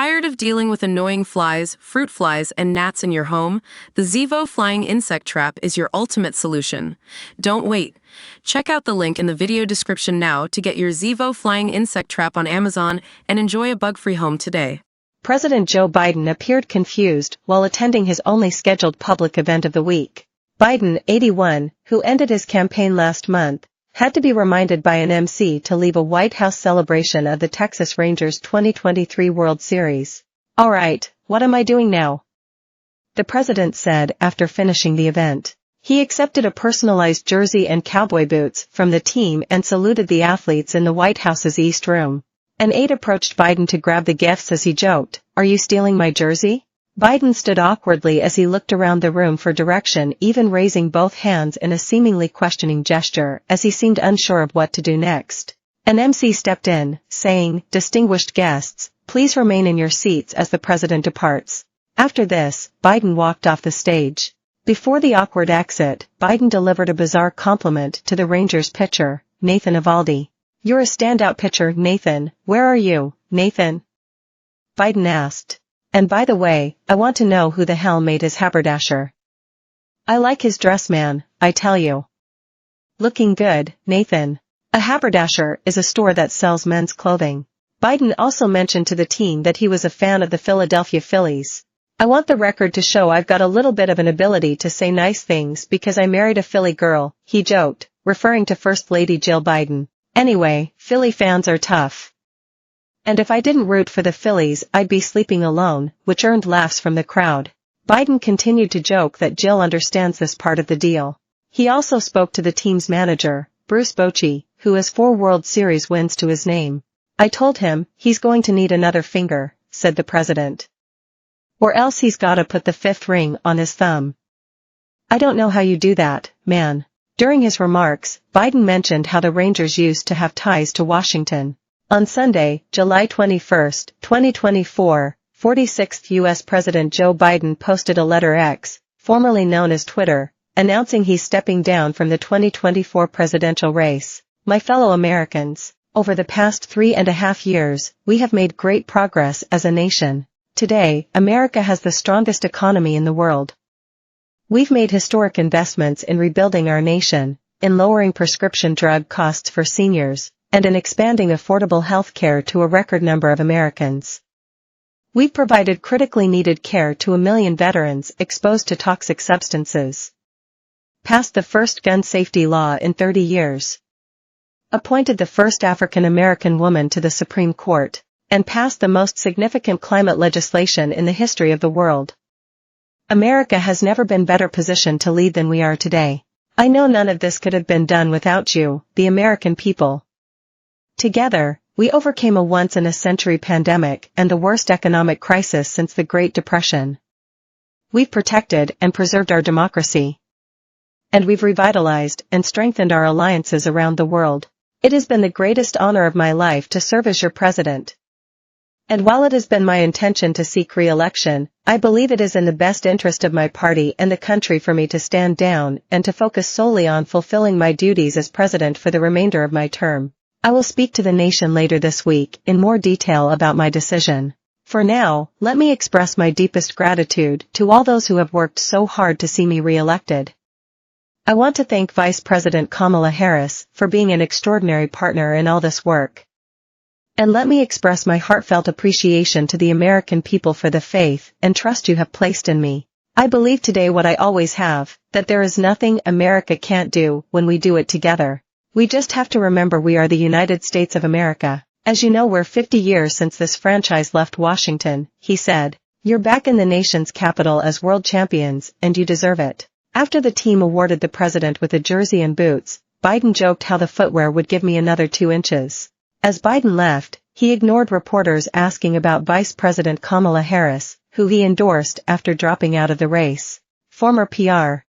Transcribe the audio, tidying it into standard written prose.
Tired of dealing with annoying flies, fruit flies, and gnats in your home? The Zevo Flying Insect Trap is your ultimate solution. Don't wait. Check out the link in the video description now to get your Zevo Flying Insect Trap on Amazon and enjoy a bug-free home today. President Joe Biden appeared confused while attending his only scheduled public event of the week. Biden, 81, who ended his campaign last month, had to be reminded by an MC to leave a White House celebration of the Texas Rangers 2023 World Series. "All right, what am I doing now?" the president said after finishing the event. He accepted a personalized jersey and cowboy boots from the team and saluted the athletes in the White House's East Room. An aide approached Biden to grab the gifts as he joked, "Are you stealing my jersey?" Biden stood awkwardly as he looked around the room for direction, even raising both hands in a seemingly questioning gesture as he seemed unsure of what to do next. An MC stepped in, saying, "Distinguished guests, please remain in your seats as the president departs." After this, Biden walked off the stage. Before the awkward exit, Biden delivered a bizarre compliment to the Rangers pitcher, Nathan Eovaldi. "You're a standout pitcher, Nathan. Where are you, Nathan?" Biden asked. "And by the way, I want to know who the hell made his haberdasher. I like his dress, man, I tell you. Looking good, Nathan." A haberdasher is a store that sells men's clothing. Biden also mentioned to the team that he was a fan of the Philadelphia Phillies. "I want the record to show I've got a little bit of an ability to say nice things because I married a Philly girl," he joked, referring to First Lady Jill Biden. "Anyway, Philly fans are tough. And if I didn't root for the Phillies, I'd be sleeping alone," which earned laughs from the crowd. Biden continued to joke that Jill understands this part of the deal. He also spoke to the team's manager, Bruce Bochy, who has 4 World Series wins to his name. "I told him he's going to need another finger," said the president. "Or else he's gotta put the 5th ring on his thumb. I don't know how you do that, man." During his remarks, Biden mentioned how the Rangers used to have ties to Washington. On Sunday, July 21, 2024, 46th U.S. President Joe Biden posted a letter X, formerly known as Twitter, announcing he's stepping down from the 2024 presidential race. "My fellow Americans, over the past 3.5 years, we have made great progress as a nation. Today, America has the strongest economy in the world. We've made historic investments in rebuilding our nation, in lowering prescription drug costs for seniors, and in expanding affordable health care to a record number of Americans. We've provided critically needed care to 1 million veterans exposed to toxic substances. Passed the first gun safety law in 30 years. Appointed the first African American woman to the Supreme Court, and passed the most significant climate legislation in the history of the world. America has never been better positioned to lead than we are today. I know none of this could have been done without you, the American people. Together, we overcame a once-in-a-century pandemic and the worst economic crisis since the Great Depression. We've protected and preserved our democracy. And we've revitalized and strengthened our alliances around the world. It has been the greatest honor of my life to serve as your president. And while it has been my intention to seek re-election, I believe it is in the best interest of my party and the country for me to stand down and to focus solely on fulfilling my duties as president for the remainder of my term. I will speak to the nation later this week in more detail about my decision. For now, let me express my deepest gratitude to all those who have worked so hard to see me re-elected. I want to thank Vice President Kamala Harris for being an extraordinary partner in all this work. And let me express my heartfelt appreciation to the American people for the faith and trust you have placed in me. I believe today what I always have, that there is nothing America can't do when we do it together. We just have to remember we are the United States of America. As you know, we're 50 years since this franchise left Washington, he said. You're back in the nation's capital as world champions, and you deserve it. After the team awarded the president with a jersey and boots, Biden joked how the footwear would give me another 2 inches. As Biden left, he ignored reporters asking about Vice President Kamala Harris, who he endorsed after dropping out of the race. Former PR